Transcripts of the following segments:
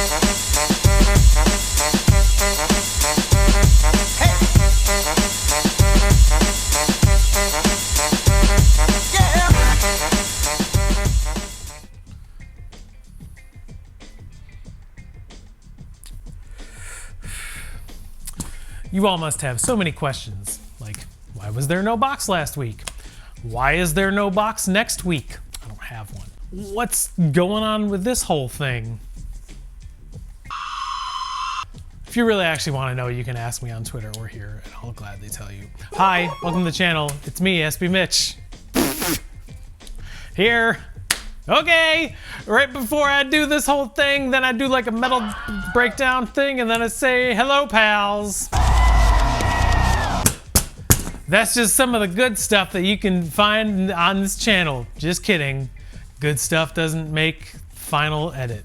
You all must have so many questions, like, why was there no box last week? Why is there no box next week? I don't have one. What's going on with this whole thing? If you really actually want to know, you can ask me on Twitter or here, and I'll gladly tell you. Hi, welcome to the channel. It's me, SB Mitch. Here. Okay, right before I do this whole thing, then I do like a metal breakdown thing, and then I say, hello, pals. That's just some of the good stuff that you can find on this channel. Just kidding. Good stuff doesn't make final edit.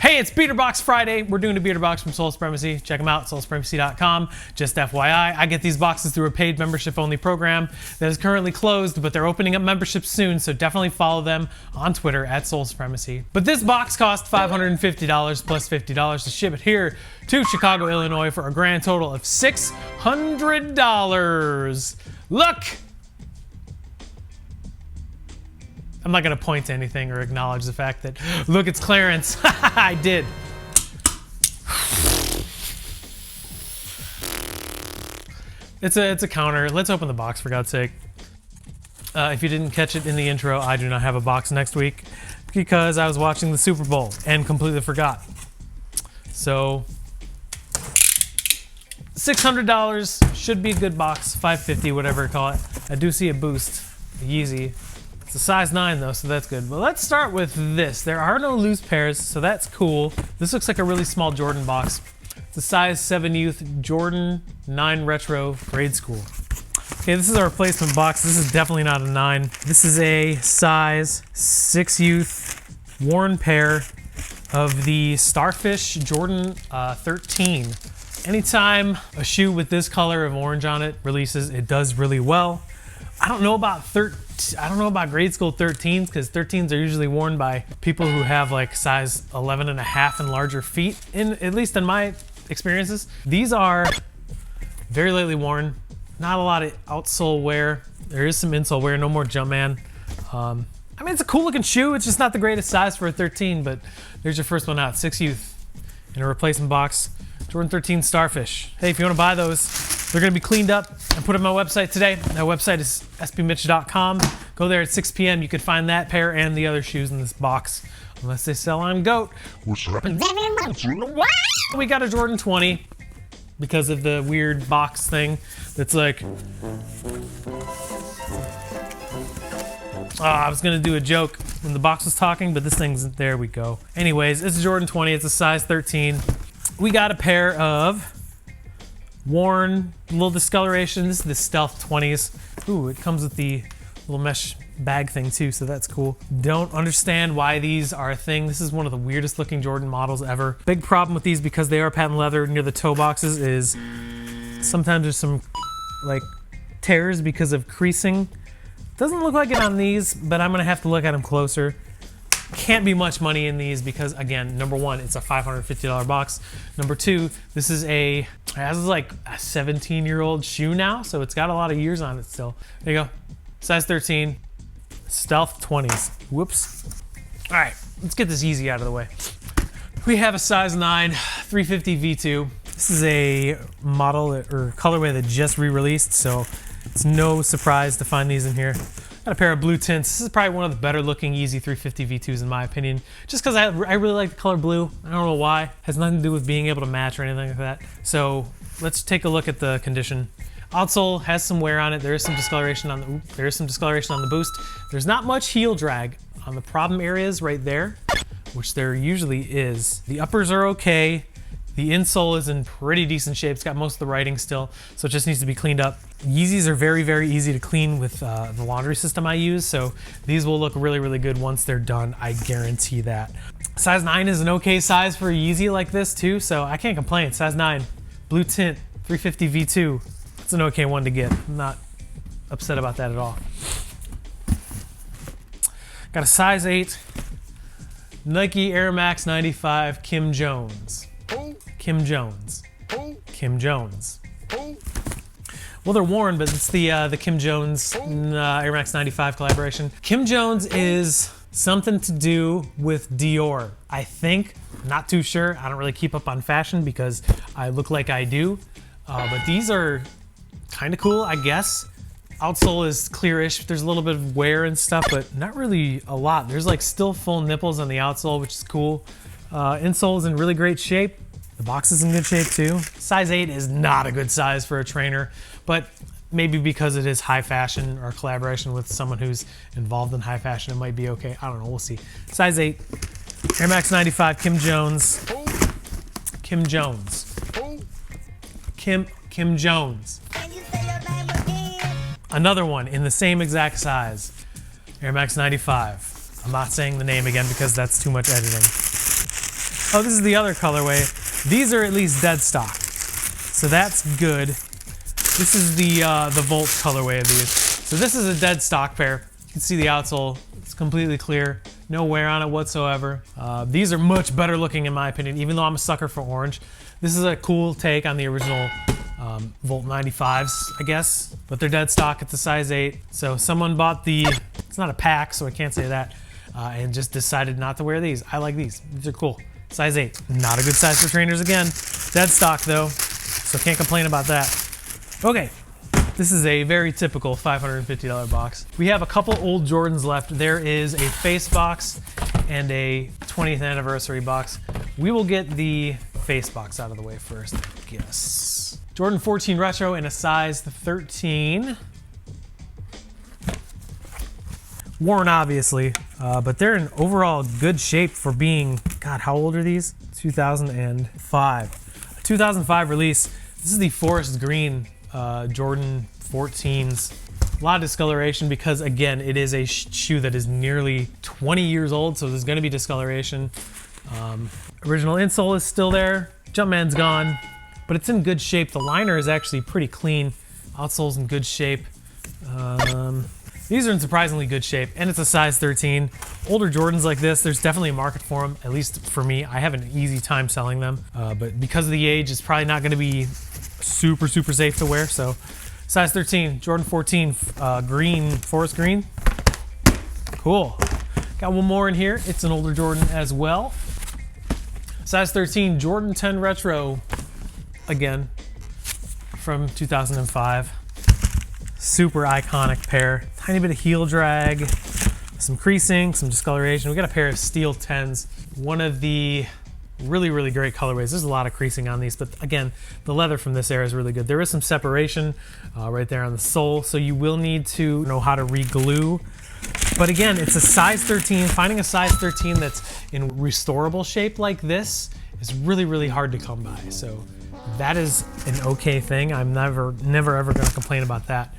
Hey, it's Beater Box Friday. We're doing a Beater Box from Sole Supremacy. Check them out, solesupremacy.com. Just FYI, I get these boxes through a paid membership-only program that is currently closed, but they're opening up memberships soon, so definitely follow them on Twitter at Sole Supremacy. But this box cost $550 plus $50 to ship it here to Chicago, Illinois for a grand total of $600. Look! I'm not gonna point to anything or acknowledge the fact that, look, it's clearance. I did. It's a counter. Let's open the box, for God's sake. If you didn't catch it in the intro, I do not have a box next week because I was watching the Super Bowl and completely forgot. So, $600 should be a good box. $550, whatever you call it. I do see a Boost, a Yeezy. It's a size 9 though, so that's good. But let's start with this. There are no loose pairs, so that's cool. This looks like a really small Jordan box. It's a size 7 youth Jordan 9 retro grade school. Okay, this is a replacement box. This is definitely not a 9. This is a size 6 youth worn pair of the Starfish Jordan 13. Anytime a shoe with this color of orange on it releases, it does really well. I don't know about grade school 13s, because 13s are usually worn by people who have like size 11 and a half and larger feet, at least in my experiences. These are very lightly worn, not a lot of outsole wear. There is some insole wear, no more Jumpman. I mean, it's a cool looking shoe. It's just not the greatest size for a 13, but there's your first one out. 6 youth in a replacement box. Jordan 13 Starfish. Hey, if you want to buy those, they're going to be cleaned up and put on my website today. That website is sbmitch.com. Go there at 6 p.m. You can find that pair and the other shoes in this box, unless they sell on GOAT. We got a Jordan 20 because of the weird box thing that's like... I was going to do a joke when the box was talking, but this thing's... There we go. Anyways, it's a Jordan 20. It's a size 13. We got a pair of worn, little discoloration. This is the Stealth 20s. Ooh, it comes with the little mesh bag thing too, so that's cool. Don't understand why these are a thing. This is one of the weirdest looking Jordan models ever. Big problem with these, because they are patent leather near the toe boxes, is sometimes there's some like tears because of creasing. Doesn't look like it on these, but I'm gonna have to look at them closer. Can't be much money in these because, again, number one, it's a $550 box. Number two, this is like a 17-year-old shoe now, so it's got a lot of years on it still. There you go. Size 13, Stealth 20s. Whoops. All right, let's get this Yeezy out of the way. We have a size 9, 350 V2. This is a model or colorway that just re-released, so it's no surprise to find these in here. Got a pair of Blue Tints. This is probably one of the better looking Yeezy 350 V2s in my opinion, just because I really like the color blue. I don't know why. It has nothing to do with being able to match or anything like that. So let's take a look at the condition. Outsole has some wear on it. There is some discoloration on the boost. There's not much heel drag on the problem areas right there, which there usually is. The uppers are okay. The insole is in pretty decent shape. It's got most of the writing still, so it just needs to be cleaned up. Yeezys are very, very easy to clean with the laundry system I use, so these will look really, really good once they're done. I guarantee that. Size 9 is an okay size for a Yeezy like this too, so I can't complain. Size 9, Blue Tint, 350 V2. It's an okay one to get. I'm not upset about that at all. Got a size 8 Nike Air Max 95 Kim Jones. Kim Jones. Kim Jones. Well, they're worn, but it's the Kim Jones Air Max 95 collaboration. Kim Jones is something to do with Dior, I think. I'm not too sure. I don't really keep up on fashion because I look like I do. But these are kind of cool, I guess. Outsole is clearish. There's a little bit of wear and stuff, but not really a lot. There's like still full nipples on the outsole, which is cool. Insole is in really great shape. The box is in good shape too. Size 8 is not a good size for a trainer, but maybe because it is high fashion or collaboration with someone who's involved in high fashion, it might be okay. I don't know, we'll see. Size 8, Air Max 95, Kim Jones. Kim Jones. Kim Jones. Another one in the same exact size, Air Max 95. I'm not saying the name again because that's too much editing. Oh, this is the other colorway. These are at least dead stock, so that's good. This is the Volt colorway of these. So this is a dead stock pair. You can see the outsole, it's completely clear. No wear on it whatsoever. These are much better looking in my opinion, even though I'm a sucker for orange. This is a cool take on the original Volt 95s, I guess, but they're dead stock. It's a size 8. So someone bought it's not a pack, so I can't say that, and just decided not to wear these. I like these. These are cool. Size 8. Not a good size for trainers again. Dead stock though, so can't complain about that. Okay, this is a very typical $550 box. We have a couple old Jordans left. There is a face box and a 20th anniversary box. We will get the face box out of the way first, I guess. Jordan 14 Retro in a size 13. Worn obviously, but they're in overall good shape for being, God, how old are these? 2005. 2005 release. This is the forest green Jordan 14s. A lot of discoloration because, again, it is a shoe that is nearly 20 years old, so there's going to be discoloration. Original insole is still there. Jumpman's gone, but it's in good shape. The liner is actually pretty clean. Outsole's in good shape. These are in surprisingly good shape, and it's a size 13. Older Jordans like this, there's definitely a market for them, at least for me. I have an easy time selling them, but because of the age, it's probably not going to be super safe to wear. So size 13, Jordan 14, green, forest green. Cool. Got one more in here. It's an older Jordan as well. Size 13, Jordan 10 Retro, again, from 2005. Super iconic pair. Tiny bit of heel drag, some creasing, some discoloration. We got a pair of steel 10s. One of the really great colorways. There's a lot of creasing on these, but again, the leather from this era is really good. There is some separation right there on the sole, so you will need to know how to re-glue. But again, it's a size 13. Finding a size 13 that's in restorable shape like this is really hard to come by. So that is an okay thing. I'm never ever going to complain about that.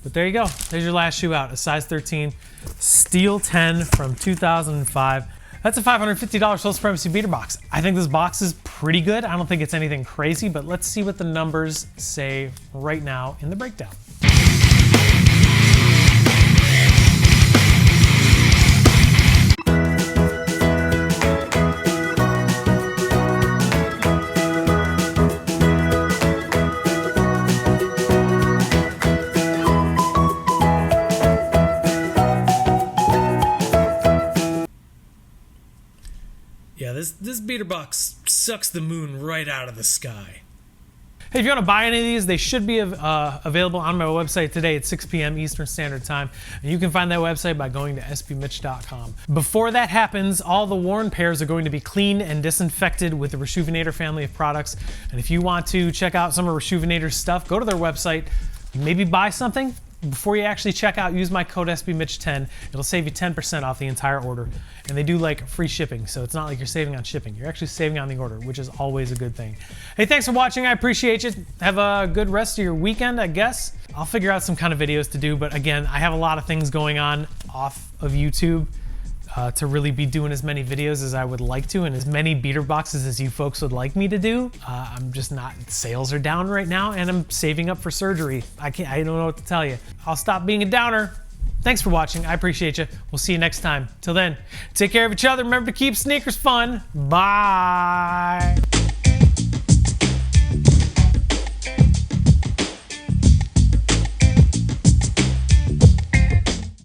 But there you go. There's your last shoe out, a size 13 steel 10 from 2005. That's a $550 Sole Supremacy beater box. I think this box is pretty good. I don't think it's anything crazy, but let's see what the numbers say right now in the breakdown. Yeah, this beater box sucks the moon right out of the sky. Hey, if you want to buy any of these, they should be available on my website today at 6 p.m. Eastern Standard Time. And you can find that website by going to sbmitch.com. Before that happens, all the worn pairs are going to be cleaned and disinfected with the Reshoevn8r family of products. And if you want to check out some of Reshoevn8r's stuff, go to their website, maybe buy something. Before you actually check out, use my code SBMitch10. It'll save you 10% off the entire order. And they do like free shipping, so it's not like you're saving on shipping. You're actually saving on the order, which is always a good thing. Hey, thanks for watching. I appreciate you. Have a good rest of your weekend, I guess. I'll figure out some kind of videos to do, but again, I have a lot of things going on off of YouTube to really be doing as many videos as I would like to and as many beater boxes as you folks would like me to do. I'm just not, sales are down right now and I'm saving up for surgery. I don't know what to tell you. I'll stop being a downer. Thanks for watching. I appreciate you. We'll see you next time. Till then, take care of each other. Remember to keep sneakers fun. Bye.